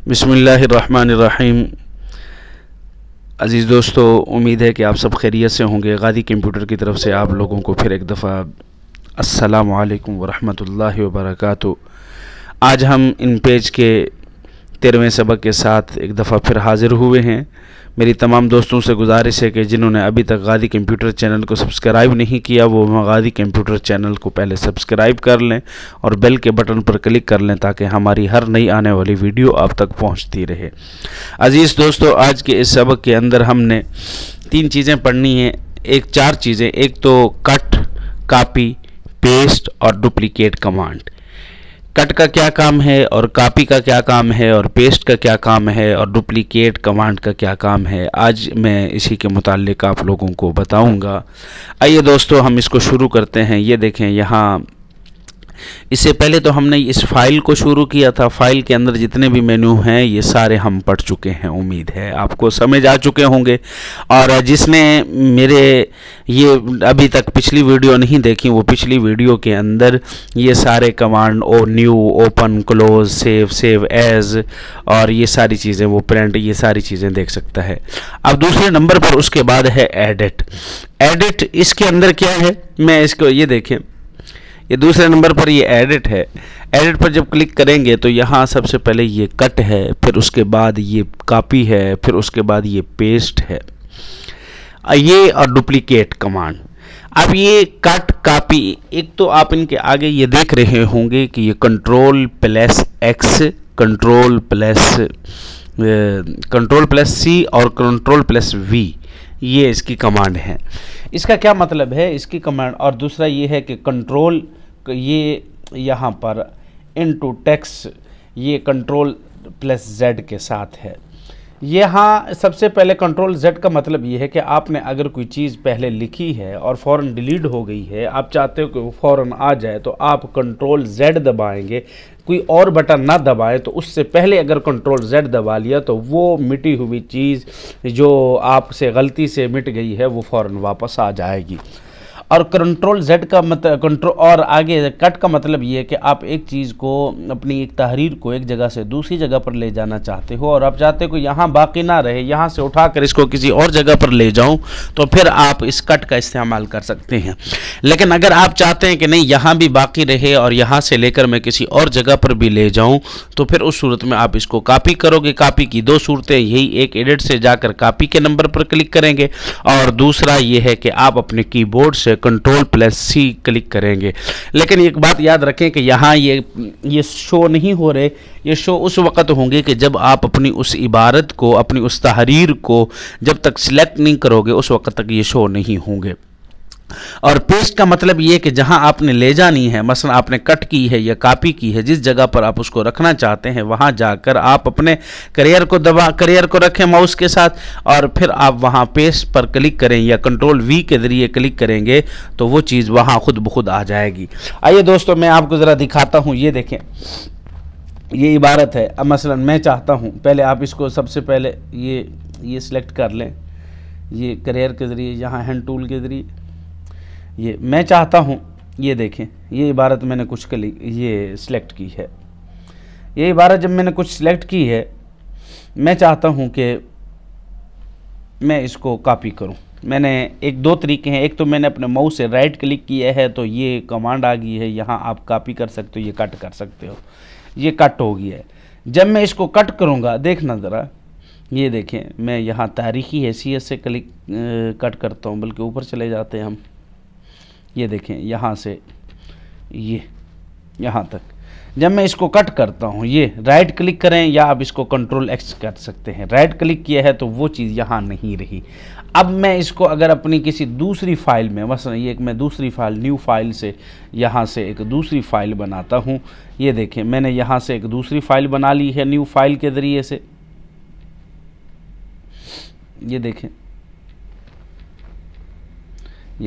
बिस्मिल्लाहिर्रहमानिर्रहीम। अज़ीज़ दोस्तों, उम्मीद है कि आप सब खैरियत से होंगे। गादी कंप्यूटर की तरफ से आप लोगों को फिर एक दफ़ा अस्सलामु अलैकुम वरहमतुल्लाहि वबरकातुहू। आज हम इन पेज के 13वें सबक के साथ एक दफ़ा फिर हाज़िर हुए हैं। मेरी तमाम दोस्तों से गुजारिश है कि जिन्होंने अभी तक गादी कंप्यूटर चैनल को सब्सक्राइब नहीं किया वो गादी कंप्यूटर चैनल को पहले सब्सक्राइब कर लें और बेल के बटन पर क्लिक कर लें ताकि हमारी हर नई आने वाली वीडियो आप तक पहुंचती रहे। अज़ीज़ दोस्तों, आज के इस सबक के अंदर हमने 3 चीज़ें पढ़नी हैं। चार चीज़ें, एक तो कट, कॉपी, पेस्ट और डुप्लीकेट कमांड। कट का क्या काम है और कॉपी का क्या काम है और पेस्ट का क्या काम है और डुप्लीकेट कमांड का क्या काम है, आज मैं इसी के मुताल्लिक आप लोगों को बताऊंगा। आइए दोस्तों, हम इसको शुरू करते हैं। ये देखें, यहाँ इससे पहले तो हमने इस फाइल को शुरू किया था। फाइल के अंदर जितने भी मेन्यू हैं ये सारे हम पढ़ चुके हैं। उम्मीद है आपको समझ आ चुके होंगे। और जिसने मेरे ये अभी तक पिछली वीडियो नहीं देखी, वो पिछली वीडियो के अंदर ये सारे command new, open, close, save as और ये सारी चीज़ें, वो प्रिंट, ये सारी चीज़ें देख सकता है। अब दूसरे नंबर पर उसके बाद है एडिट। एडिट इसके अंदर क्या है, मैं इसको, ये देखें, ये दूसरे नंबर पर ये एडिट है। एडिट पर जब क्लिक करेंगे तो यहाँ सबसे पहले ये कट है, फिर उसके बाद ये कॉपी है, फिर उसके बाद ये पेस्ट है, ये और डुप्लीकेट कमांड। अब ये कट, कॉपी, एक तो आप इनके आगे ये देख रहे होंगे कि ये control plus X, control plus C और कंट्रोल प्लस वी, ये इसकी कमांड है। इसका क्या मतलब है इसकी कमांड? और दूसरा ये है कि कंट्रोल, ये यहाँ पर इनटू टेक्स्ट, ये कंट्रोल प्लस जेड के साथ है। यहाँ सबसे पहले कंट्रोल जेड का मतलब ये है कि आपने अगर कोई चीज़ पहले लिखी है और फ़ौरन डिलीट हो गई है, आप चाहते हो कि वो फ़ौरन आ जाए, तो आप कंट्रोल जेड दबाएंगे। कोई और बटन ना दबाएं, तो उससे पहले अगर कंट्रोल जेड दबा लिया तो वो मिटी हुई चीज़ जो आपसे गलती से मिट गई है वो फ़ौरन वापस आ जाएगी। और कंट्रोल जेड का मतलब कंट्रोल, और आगे कट का मतलब ये है कि आप एक चीज़ को, अपनी एक तहरीर को एक जगह से दूसरी जगह पर ले जाना चाहते हो और आप चाहते हो कि यहाँ बाकी ना रहे, यहाँ से उठाकर इसको किसी और जगह पर ले जाऊँ, तो फिर आप इस कट का इस्तेमाल कर सकते हैं। लेकिन अगर आप चाहते हैं कि नहीं यहाँ भी बाकी रहे और यहाँ से लेकर मैं किसी और जगह पर भी ले जाऊँ, तो फिर उस सूरत में आप इसको कॉपी करोगे। कॉपी की 2 सूरतें, यही एक एडिट से जाकर कॉपी के नंबर पर क्लिक करेंगे और दूसरा ये है कि आप अपने कीबोर्ड से कंट्रोल प्लस सी क्लिक करेंगे। लेकिन एक बात याद रखें कि यहाँ ये शो नहीं हो रहे। ये शो उस वक़्त होंगे कि जब आप अपनी उस इबारत को, अपनी उस तहरीर को जब तक सिलेक्ट नहीं करोगे उस वक़्त तक ये शो नहीं होंगे। और पेस्ट का मतलब ये कि जहां आपने ले जानी है, मसलन आपने कट की है या कॉपी की है, जिस जगह पर आप उसको रखना चाहते हैं वहां जाकर आप अपने करियर को रखें माउस के साथ और फिर आप वहां पेस्ट पर क्लिक करें या कंट्रोल वी के ज़रिए क्लिक करेंगे तो वो चीज़ वहां खुद ब खुद आ जाएगी। आइए दोस्तों, मैं आपको ज़रा दिखाता हूँ। ये देखें, ये इबारत है। अब मसलन मैं चाहता हूँ, पहले आप इसको सबसे पहले ये सिलेक्ट कर लें, ये करियर के ज़रिए, यहाँ हैंड टूल के ज़रिए। ये मैं चाहता हूँ, ये देखें, ये इबारत मैंने कुछ ये सिलेक्ट की है। ये इबारत जब मैंने कुछ सिलेक्ट की है, मैं चाहता हूँ कि मैं इसको कॉपी करूँ। मैंने 2 तरीके हैं। एक तो मैंने अपने माउस से राइट क्लिक किया है तो ये कमांड आ गई है, यहाँ आप कॉपी कर सकते हो, ये कट कर सकते हो। ये कट हो गया है। जब मैं इसको कट करूँगा, देखना ज़रा, ये देखें, मैं यहाँ तारीख़ी हैसियत से कट करता हूँ, बल्कि ऊपर चले जाते हैं हम। ये देखें, यहाँ से ये यहाँ तक जब मैं इसको कट करता हूँ, ये राइट क्लिक करें या आप इसको कंट्रोल एक्स कर सकते हैं। राइट क्लिक किया है तो वो चीज़ यहाँ नहीं रही। अब मैं इसको अगर अपनी किसी दूसरी फाइल में, मसलन ये एक मैं दूसरी फाइल, न्यू फाइल से यहाँ से एक दूसरी फाइल बनाता हूँ। ये देखें, मैंने यहाँ से एक दूसरी फाइल बना ली है न्यू फाइल के ज़रिए से। ये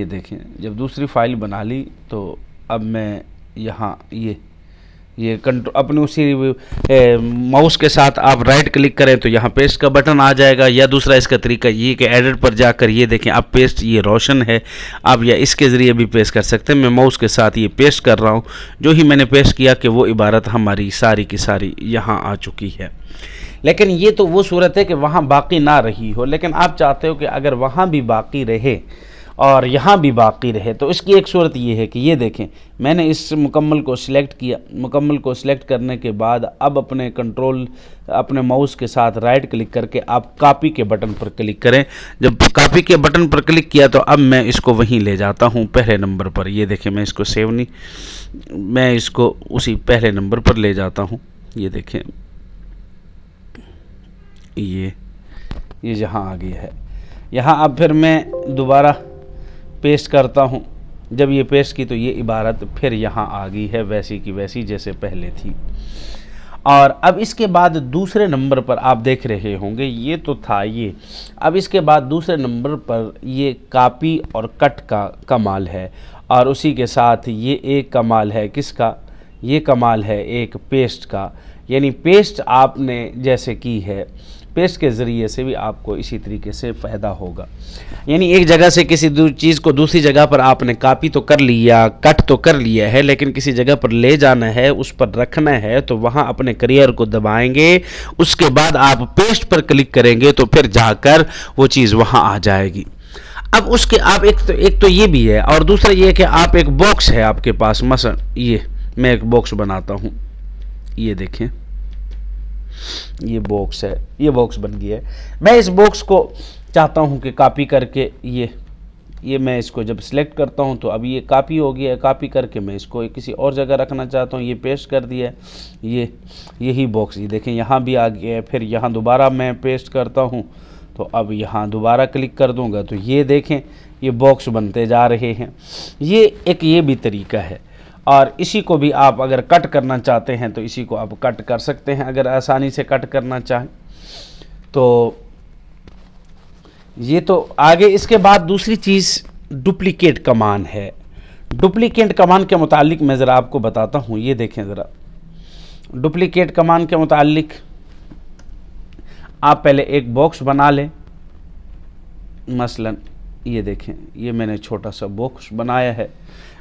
देखें, जब दूसरी फाइल बना ली तो अब मैं यहाँ ये अपने उसी माउस के साथ आप राइट क्लिक करें तो यहाँ पेस्ट का बटन आ जाएगा। या दूसरा इसका तरीका ये कि एडिट पर जाकर ये देखें आप पेस्ट, ये रोशन है, आप या इसके ज़रिए भी पेस्ट कर सकते हैं। मैं माउस के साथ ये पेस्ट कर रहा हूँ। जो ही मैंने पेस्ट किया कि वो इबारत हमारी सारी की सारी यहाँ आ चुकी है। लेकिन ये तो वो सूरत है कि वहाँ बाकी ना रही हो, लेकिन आप चाहते हो कि अगर वहाँ भी बाकी रहे और यहाँ भी बाकी रहे, तो इसकी एक सूरत ये है कि ये देखें मैंने इस मुकम्मल को सिलेक्ट किया। मुकम्मल को सिलेक्ट करने के बाद अब अपने माउस के साथ राइट क्लिक करके आप कॉपी के बटन पर क्लिक करें। जब कॉपी के बटन पर क्लिक किया तो अब मैं इसको वहीं ले जाता हूँ पहले नंबर पर। ये देखें मैं इसको सेव नहीं, मैं इसको उसी पहले नंबर पर ले जाता हूँ। ये देखें ये जहाँ आ गया है। यहाँ अब फिर मैं दोबारा पेस्ट करता हूँ। जब ये पेस्ट की तो ये इबारत फिर यहाँ आ गई है वैसी की वैसी जैसे पहले थी। और अब इसके बाद दूसरे नंबर पर आप देख रहे होंगे, ये तो था ये। अब इसके बाद दूसरे नंबर पर ये कॉपी और कट का कमाल है, और उसी के साथ ये एक कमाल है किसका, ये कमाल है एक पेस्ट का। यानी पेस्ट आपने जैसे की है, पेस्ट के ज़रिए से भी आपको इसी तरीके से फ़ायदा होगा। यानी एक जगह से किसी चीज़ को दूसरी जगह पर आपने कॉपी तो कर लिया, कट तो कर लिया है, लेकिन किसी जगह पर ले जाना है, उस पर रखना है, तो वहाँ अपने करियर को दबाएंगे। उसके बाद आप पेस्ट पर क्लिक करेंगे तो फिर जाकर वो चीज़ वहाँ आ जाएगी। अब उसके आप एक तो ये भी है, और दूसरा ये है कि आप एक बॉक्स है आपके पास, मसलन ये मैं एक बॉक्स बनाता हूँ। ये देखें ये बॉक्स है, ये बॉक्स बन गया है। मैं इस बॉक्स को चाहता हूं कि कॉपी करके ये मैं इसको जब सिलेक्ट करता हूं तो अब ये कॉपी हो गया है। कॉपी करके मैं इसको किसी और जगह रखना चाहता हूं, ये पेस्ट कर दिया है। यही बॉक्स ये देखें यहाँ भी आ गया है। फिर यहाँ दोबारा मैं पेस्ट करता हूँ तो अब यहाँ दोबारा क्लिक कर दूँगा तो ये देखें ये बॉक्स बनते जा रहे हैं। ये भी तरीका है। और इसी को भी आप अगर कट करना चाहते हैं तो इसी को आप कट कर सकते हैं, अगर आसानी से कट करना चाहें तो। ये तो आगे इसके बाद दूसरी चीज़ डुप्लीकेट कमांड है। डुप्लीकेट कमांड के मुतालिक मैं ज़रा आपको बताता हूँ। ये देखें ज़रा डुप्लीकेट कमांड के मुतालिक आप पहले एक बॉक्स बना लें। मसलन ये देखें ये मैंने छोटा सा बॉक्स बनाया है।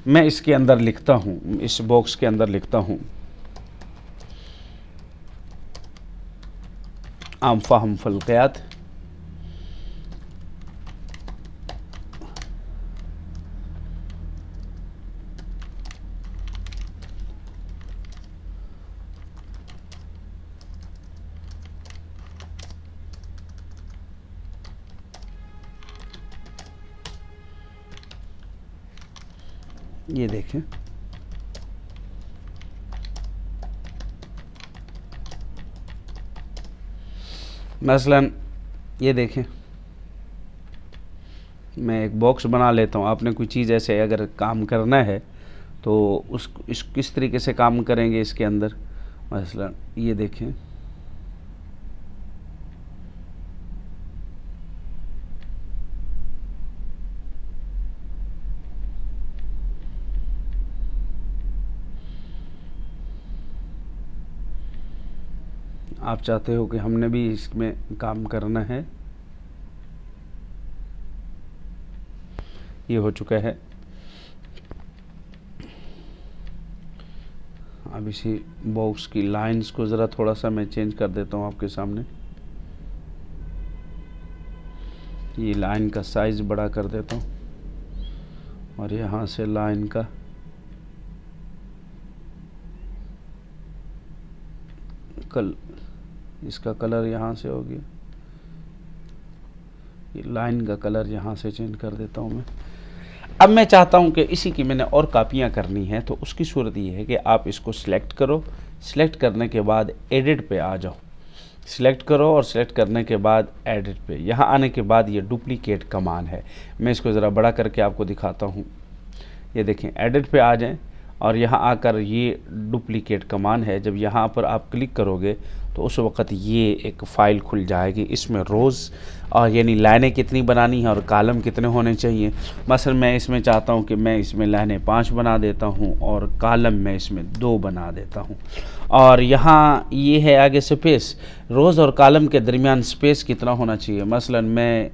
मैं इसके अंदर लिखता हूँ, इस बॉक्स के अंदर लिखता हूँ आम फ़ाहम फ़ल्क़ियात। ये देखें मसलन ये देखें मैं एक बॉक्स बना लेता हूँ। आपने कोई चीज़ ऐसे अगर काम करना है तो किस तरीके से काम करेंगे इसके अंदर। मसलन ये देखें आप चाहते हो कि हमने भी इसमें काम करना है। ये हो चुका है। अब इसी बॉक्स की लाइंस को ज़रा थोड़ा सा मैं चेंज कर देता हूँ आपके सामने। ये लाइन का साइज़ बड़ा कर देता हूँ और यहाँ से लाइन का इसका कलर यहाँ से हो गया। ये लाइन का कलर यहाँ से चेंज कर देता हूँ मैं। अब मैं चाहता हूँ कि इसी की मैंने और कापियाँ करनी है, तो उसकी सूरत ये है कि आप इसको सिलेक्ट करो। सिलेक्ट करने के बाद एडिट पे आ जाओ। सिलेक्ट करो और सिलेक्ट करने के बाद एडिट पे, यहाँ आने के बाद ये डुप्लीकेट कमांड है। मैं इसको ज़रा बड़ा करके आपको दिखाता हूँ। ये देखें एडिट पे आ जाएं और यहाँ आकर ये डुप्लीकेट कमांड है। जब यहाँ पर आप क्लिक करोगे तो उस वक़्त ये एक फ़ाइल खुल जाएगी। इसमें रोज़ और यानी लाइनें कितनी बनानी है और कालम कितने होने चाहिए। मसलन मैं इसमें चाहता हूँ कि मैं इसमें लाइनें 5 बना देता हूँ और कालम मैं इसमें 2 बना देता हूँ। और यहाँ ये है आगे स्पेस, रोज़ और कालम के दरमियान स्पेस कितना होना चाहिए। मसलन मैं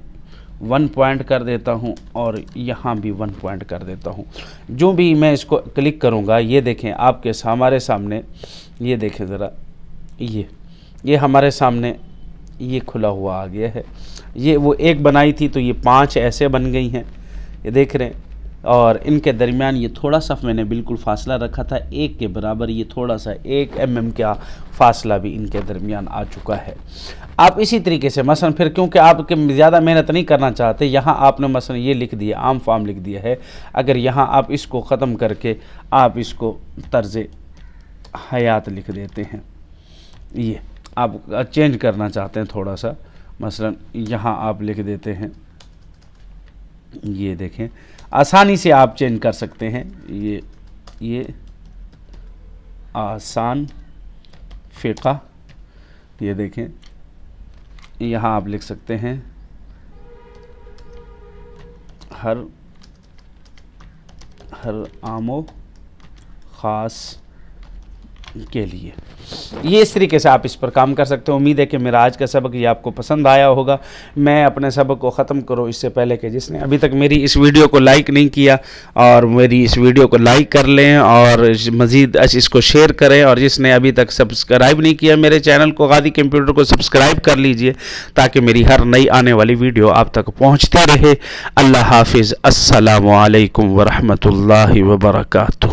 1 पॉइंट कर देता हूँ और यहाँ भी 1 पॉइंट कर देता हूँ। जो भी मैं इसको क्लिक करूँगा, ये देखें आपके हमारे सामने, ये देखें ज़रा, ये हमारे सामने ये खुला हुआ आ गया है। ये वो एक बनाई थी तो ये 5 ऐसे बन गई हैं, ये देख रहे हैं। और इनके दरमियान ये थोड़ा सा मैंने बिल्कुल फासला रखा था 1 के बराबर, ये थोड़ा सा 1 mm का फासला भी इनके दरमियान आ चुका है। आप इसी तरीके से मसलन फिर क्योंकि आपके ज़्यादा मेहनत नहीं करना चाहते, यहाँ आपने मसलन ये लिख दिया, आम फार्म लिख दिया है। अगर यहाँ आप इसको ख़त्म करके आप इसको तर्ज़ हयात लिख देते हैं, ये आप चेंज करना चाहते हैं थोड़ा सा, मसलन यहाँ आप लिख देते हैं, ये देखें आसानी से आप चेंज कर सकते हैं। ये आसान फ़िक़ा, ये देखें यहाँ आप लिख सकते हैं हर आमो ख़ास के लिए। ये इस तरीके से आप इस पर काम कर सकते हो। उम्मीद है कि मेरा आज का सबक ये आपको पसंद आया होगा। मैं अपने सबक को ख़त्म करूँ इससे पहले कि जिसने अभी तक मेरी इस वीडियो को लाइक नहीं किया और मेरी इस वीडियो को लाइक कर लें और मज़ीद इसको शेयर करें, और जिसने अभी तक सब्सक्राइब नहीं किया मेरे चैनल को गाज़ी कंप्यूटर को सब्सक्राइब कर लीजिए ताकि मेरी हर नई आने वाली वीडियो आप तक पहुँचती रहे। अल्लाह हाफिज़। अस्सलामु अलैकुम वरहमतुल्लाहि वबरकातुहू।